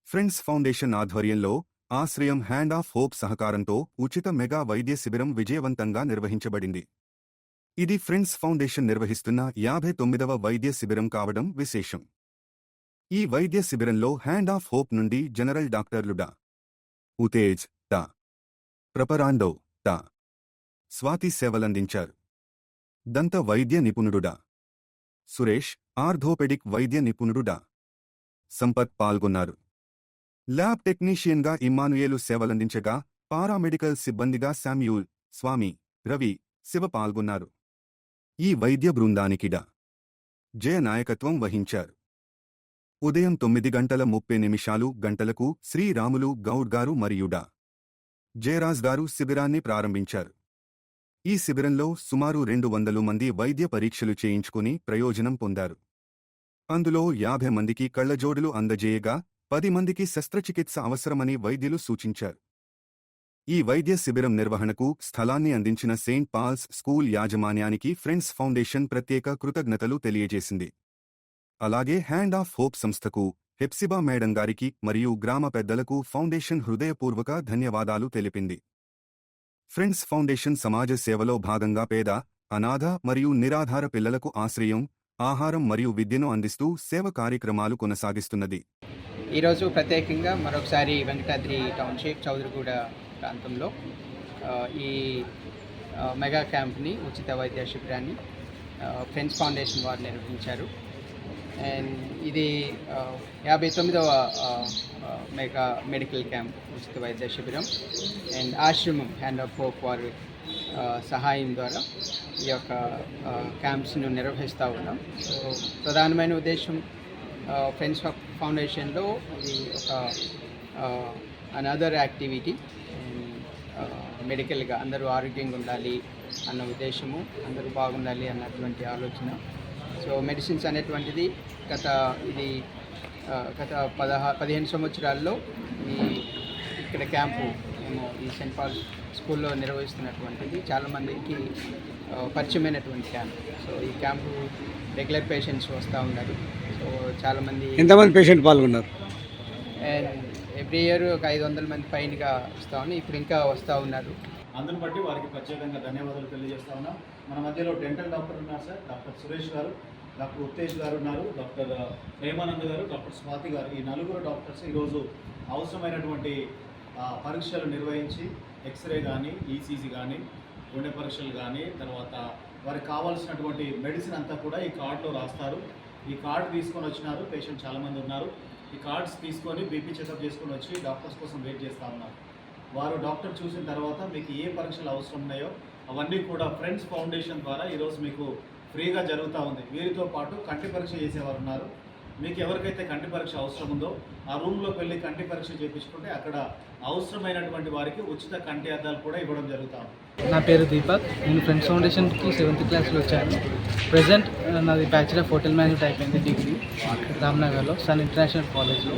Friends foundation ఆధ్వర్యంలో ఆశ్రయం hand of hope సహకారంతో ఉచిత మెగా వైద్య శిబిరం విజయవంతంగా నిర్వహించబడింది. ఇది ఫ్రెండ్స్ ఫౌండేషన్ నిర్వహిస్తున్న 59వ వైద్య శిబిరం కావడం విశేషం. ఈ వైద్య శిబిరంలో హ్యాండ్ ఆఫ్ హోప్ నుండి జనరల్ డాక్టర్లు డా. ఉతేజ్ డా. ప్రపరాండో డా. స్వాతి సేవలందించారు. దంత వైద్య నిపుణుడు డా. సురేష్, ఆర్థోపెడిక్ వైద్య నిపుణుడు డా. సంపత్ పాల్గొన్నారు. ల్యాబ్ టెక్నీషియన్గా ఇమ్మానుయేలు సేవలందించగా పారామెడికల్ సిబ్బందిగా శామ్యూల్, స్వామి, రవి, శివ పాల్గొన్నారు. ఈ వైద్య బృందానికి డా. జయ నాయకత్వం వహించారు. ఉదయం 9:30 గంటలకు శ్రీరాములు గౌడ్ గారు మరియు డా. జయరాజ్ గారు శిబిరాన్ని ప్రారంభించారు. ఈ శిబిరంలో సుమారు 200 మంది వైద్య పరీక్షలు చేయించుకుని ప్రయోజనం పొందారు. అందులో 50 మందికి కళ్లజోడులు అందజేయగా 10 మందికి శస్త్రచికిత్స అవసరమని వైద్యులు సూచించారు. ఈ వైద్య శిబిరం నిర్వహణకు స్థలాన్ని అందించిన సెయింట్ పాల్స్ స్కూల్ యాజమాన్యానికి ఫ్రెండ్స్ ఫౌండేషన్ ప్రత్యేక కృతజ్ఞతలు తెలియజేసింది. అలాగే హ్యాండ్ ఆఫ్ హోప్ సంస్థకు, హెప్సిబా మేడం గారికి మరియు గ్రామ పెద్దలకు ఫౌండేషన్ హృదయపూర్వక ధన్యవాదాలు తెలిపింది. ఫ్రెండ్స్ ఫౌండేషన్ సమాజ సేవలో భాగంగా పేద, అనాథ మరియు నిరాధార పిల్లలకు ఆశ్రయం, ఆహారం మరియు విద్యను అందిస్తూ సేవ కార్యక్రమాలు కొనసాగిస్తున్నది. ఈరోజు ప్రత్యేకంగా మరొకసారి వెంకటాద్రి టౌన్షిప్ చౌదరిగూడ ప్రాంతంలో ఈ మెగా క్యాంప్ని, ఉచిత వైద్య శిబిరాన్ని ఫ్రెండ్స్ ఫౌండేషన్ వారు నిర్వహించారు. అండ్ ఇది 59వ మెగా మెడికల్ క్యాంప్, ఉచిత వైద్య శిబిరం. అండ్ ఆశ్రమం హ్యాండ్ ఆఫ్ హోప్ వారి సహాయం ద్వారా ఈ యొక్క క్యాంప్స్ను నిర్వహిస్తూ ఉన్నాం. సో ప్రధానమైన ఉద్దేశం ఫ్రెండ్స్ ఫౌండేషన్లో ఇది ఒక అనదర్ యాక్టివిటీ. మెడికల్గా అందరూ ఆరోగ్యంగా ఉండాలి అన్న ఉద్దేశము, అందరూ బాగుండాలి అన్నటువంటి ఆలోచన. సో మెడిసిన్స్ అనేటువంటిది గత 15 సంవత్సరాల్లో ఇక్కడ క్యాంపు మేము ఈ సెయింట్ పాల్ స్కూల్లో నిర్వహిస్తున్నటువంటిది చాలామందికి పరిచయమైనటువంటి క్యాంప్. సో ఈ క్యాంపు రెగ్యులర్ పేషెంట్స్ వస్తూ ఉన్నారు. సో చాలామంది, ఎంతమంది పేషెంట్ పాల్గొన్నారు? అండ్ ఎవ్రీ ఇయర్ ఒక 500 మంది పైనగా వస్తూ ఉన్నాయి. ఇప్పుడు ఇంకా వస్తూ ఉన్నారు. అందుని బట్టి వారికి ప్రత్యేకంగా ధన్యవాదాలు తెలియజేస్తా ఉన్నాం. మన మధ్యలో డెంటల్ డాక్టర్ ఉన్నారు సార్, డాక్టర్ సురేష్ గారు, డాక్టర్ ఉత్తేజ్ గారు ఉన్నారు, డాక్టర్ ప్రేమానంద్ గారు, డాక్టర్ స్వాతి గారు. ఈ నలుగురు డాక్టర్స్ ఈరోజు అవసరమైనటువంటి పరీక్షలు నిర్వహించి ఎక్స్రే కానీ, ఈసీజీ కానీ, గుండె పరీక్షలు కానీ, తర్వాత వారికి కావాల్సినటువంటి మెడిసిన్ అంతా కూడా ఈ కార్డులో రాస్తారు. ఈ కార్డు తీసుకొని వచ్చినారు. పేషెంట్ చాలామంది ఉన్నారు. ఈ కార్డ్స్ తీసుకొని బీపీ చెకప్ చేసుకొని వచ్చి డాక్టర్స్ కోసం వెయిట్ చేస్తూ ఉన్నారు. వారు డాక్టర్ చూసిన తర్వాత మీకు ఏ పరీక్షలు అవసరం ఉన్నాయో అవన్నీ కూడా ఫ్రెండ్స్ ఫౌండేషన్ ద్వారా ఈరోజు మీకు ఫ్రీగా జరుగుతూ ఉంది. వీరితో పాటు కంటి పరీక్ష చేసేవారు ఉన్నారు. మీకు ఎవరికైతే కంటి పరీక్ష అవసరం ఉందో ఆ రూమ్లోకి వెళ్ళి కంటి పరీక్ష చేయించుకుంటే అక్కడ అవసరమైనటువంటి వారికి ఉచిత కంటి అద్దాలు కూడా ఇవ్వడం జరుగుతుంది. నా పేరు దీపక్. నేను ఫ్రెండ్స్ ఫౌండేషన్కి 7th క్లాస్లో వచ్చాను. ప్రజెంట్ నాది బ్యాచిలర్ ఆఫ్ హోటల్ మేనేజ్మెంట్ అయిపోయింది, డిగ్రీ రామ్నగర్లో సన్ ఇంటర్నేషనల్ కాలేజ్లో.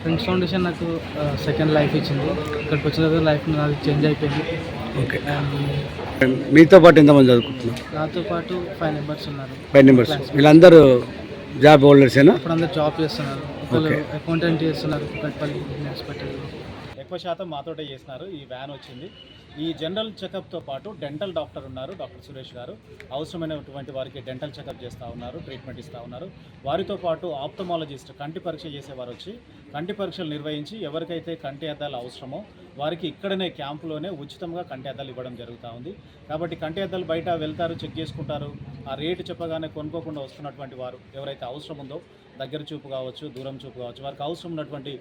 ఫ్రెండ్స్ ఫౌండేషన్ నాకు సెకండ్ లైఫ్ ఇచ్చింది. ఇక్కడికి వచ్చిన తర్వాత లైఫ్ నాది చేంజ్ అయిపోయింది. ఓకే, మీతో పాటు ఎంతమంది చదువుకుంటున్నారు? నాతో పాటు 5 మెంబర్స్ ఉన్నారు. 5 మెంబర్స్. వీళ్ళందరూ జాబ్ హోల్డర్సేనా? ఇప్పుడు అందరూ జాబ్ చేస్తున్నారు. ఒకళ్ళు అకౌంటెంట్ చేస్తున్నారు కుక్కట్పల్లి హాస్పిటల్లో. ఎక్కువ శాతం మాతోటే చేసినారు. ఈ వ్యాన్ వచ్చింది. ఈ జనరల్ చెకప్తో పాటు డెంటల్ డాక్టర్ ఉన్నారు, డాక్టర్ సురేష్ గారు. అవసరమైనటువంటి వారికి డెంటల్ చెకప్ చేస్తూ ఉన్నారు, ట్రీట్మెంట్ ఇస్తూ ఉన్నారు. వారితో పాటు ఆప్థమాలజిస్ట్ కంటి పరీక్ష చేసేవారు వచ్చి కంటి పరీక్షలు నిర్వహించి ఎవరికైతే కంటి అద్దాలు అవసరమో వారికి ఇక్కడనే క్యాంపులోనే ఉచితంగా కంటి అద్దాలు ఇవ్వడం జరుగుతూ ఉంది. కాబట్టి కంటి అద్దాలు బయట వెళ్తారు, చెక్ చేసుకుంటారు. ఆ రేటు చెప్పగానే కొనుక్కోకుండా వస్తున్నటువంటి వారు ఎవరైతే అవసరం ఉందో, దగ్గర చూపు కావచ్చు, దూరం చూపు కావచ్చు, వారికి అవసరం ఉన్నటువంటి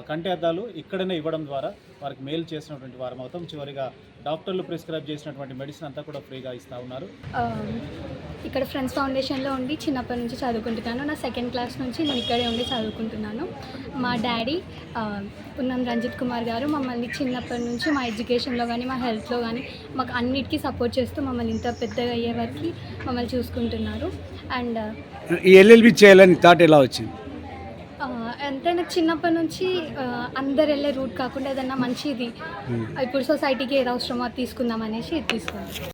కంటి అద్దాలు ఇక్కడనే ఇవ్వడం ద్వారా వారికి మేలు చేసినటువంటి వారు మొత్తం చివరిగా డాక్టర్లు ప్రిస్క్రైబ్ చేసినటువంటి మెడిసిన్ అంతా కూడా ఫ్రీగా ఇస్తూ ఉన్నారు. ఇక్కడ ఫ్రెండ్స్ ఫౌండేషన్లో ఉండి చిన్నప్పటి నుంచి చదువుకుంటున్నాను. నా 2nd క్లాస్ నుంచి నేను ఇక్కడే ఉండి చదువుకుంటున్నాను. మా డాడీ పున్నం రంజిత్ కుమార్ గారు మమ్మల్ని చిన్నప్పటి నుంచి మా ఎడ్యుకేషన్లో కానీ, మా హెల్త్లో కానీ మాకు అన్నిటికీ సపోర్ట్ చేస్తూ మమ్మల్ని ఇంత పెద్దగా అయ్యే వరకు మమ్మల్ని చూసుకుంటున్నారు. అండ్ ఈ ఎల్ఎల్బి చేయాలని థాట్ ఎలా వచ్చింది? ఎంతైనా చిన్నప్పటి నుంచి అందరు వెళ్ళే రూట్ కాకుండా ఏదన్నా మంచిది ఇప్పుడు సొసైటీకి ఏది అవసరమో అది తీసుకుందాం అనేసి ఇది తీసుకున్నాను.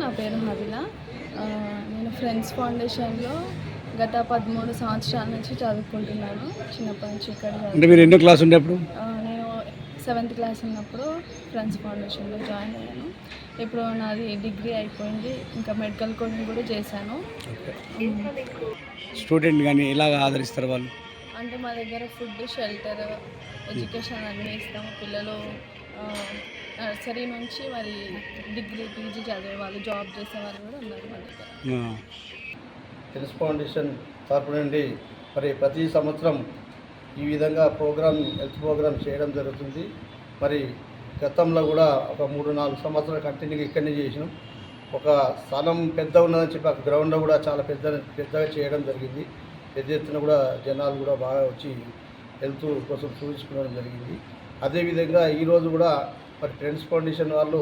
నా పేరు హవిల. నేను ఫ్రెండ్స్ ఫౌండేషన్లో గత 13 సంవత్సరాల నుంచి చదువుకుంటున్నాను. చిన్నప్పటి నుంచి ఇక్కడ అంటే మీరు ఎన్నో క్లాస్ ఉండేప్పుడు? నేను 7th క్లాస్ ఉన్నప్పుడు ఫ్రెండ్స్ ఫౌండేషన్లో జాయిన్ అయ్యాను. ఇప్పుడు నాది డిగ్రీ అయిపోయింది. ఇంకా మెడికల్ కోడింగ్ కూడా చేశాను. స్టూడెంట్ కానీ ఎలాగ ఆదరిస్తారు వాళ్ళు? అంటే మా దగ్గర ఫుడ్, షెల్టర్, ఎడ్యుకేషన్ అన్నీ ఇస్తాము. పిల్లలు నర్సరీ నుంచి మరి డిగ్రీ, పీజీ చదివే వాళ్ళు, జాబ్ చేసే వాళ్ళు కూడా ఉన్నారు మా దగ్గర. ఫ్రెండ్స్ ఫౌండేషన్ తరపు నుండి మరి ప్రతి సంవత్సరం ఈ విధంగా హెల్త్ ప్రోగ్రామ్ చేయడం జరుగుతుంది. మరి గతంలో కూడా ఒక 3-4 సంవత్సరాలు కంటిన్యూగా ఇక్కడనే చేసినాం. ఒక స్థలం పెద్ద ఉన్నదని చెప్పి ఆ గ్రౌండ్లో కూడా చాలా పెద్దగా చేయడం జరిగింది. పెద్ద ఎత్తున కూడా జనాలు కూడా బాగా వచ్చి హెల్త్ కోసం చూపించుకోవడం జరిగింది. అదేవిధంగా ఈరోజు కూడా మరి ఫ్రెండ్స్ ఫౌండేషన్ వాళ్ళు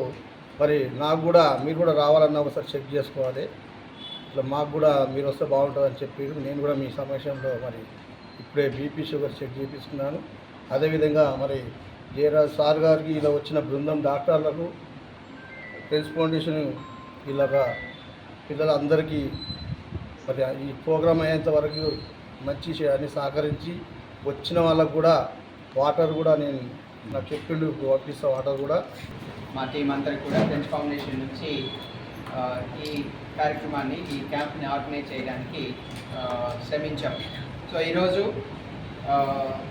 మరి నాకు కూడా మీరు కూడా రావాలన్నా ఒకసారి చెక్ చేసుకోవాలి, ఇట్లా మాకు కూడా మీరు వస్తే బాగుంటుందని చెప్పి నేను కూడా మీ సమక్షంలో మరి ఇప్పుడే బీపీ షుగర్ చెక్ చేయించుకున్నాను. అదేవిధంగా మరి జయరాజ్ సార్ గారికి ఇలా వచ్చిన బృందం డాక్టర్లకు, ఫ్రెండ్స్ ఫౌండేషన్ ఇలాగా పిల్లలందరికీ మరి ఈ ప్రోగ్రాం అయ్యేంత వరకు మంచి అన్ని సహకరించి వచ్చిన వాళ్ళకు కూడా వాటర్ కూడా నేను నాకు చెప్పిండు పంపిస్తా. వాటర్ కూడా మా టీం అందరికి కూడా ఫ్రెండ్స్ ఫౌండేషన్ నుంచి ఈ కార్యక్రమాన్ని, ఈ క్యాంప్ని ఆర్గనైజ్ చేయడానికి శ్రమించాం. సో ఈరోజు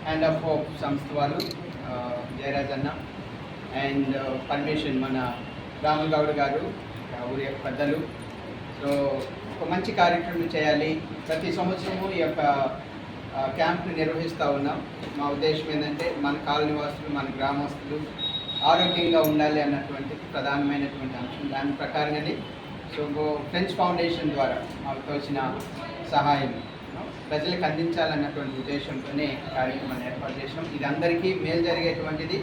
హ్యాండ్ ఆఫ్ హోప్ సంస్థ వాళ్ళు, జయరాజ్ అన్న అండ్ పర్మిషన్ మన రాముల్ గౌడ్ గారు, ఊరి యొక్క పెద్దలు, సో ఒక మంచి కార్యక్రమం చేయాలి. ప్రతి సంవత్సరము ఈ యొక్క క్యాంప్ని నిర్వహిస్తూ ఉన్నాం. మా ఉద్దేశం ఏంటంటే మన కాలనీ వాసులు, మన గ్రామస్తులు ఆరోగ్యంగా ఉండాలి అన్నటువంటి ప్రధానమైనటువంటి అంశం. దాని ప్రకారంగానే సో ఫ్రెండ్స్ ఫౌండేషన్ ద్వారా మాకు తోచిన సహాయం ప్రజలకు అందించాలన్నటువంటి ఉద్దేశంతోనే కార్యక్రమాన్ని ఏర్పాటు చేసినాం. ఇది అందరికీ మేలు జరిగేటువంటిది.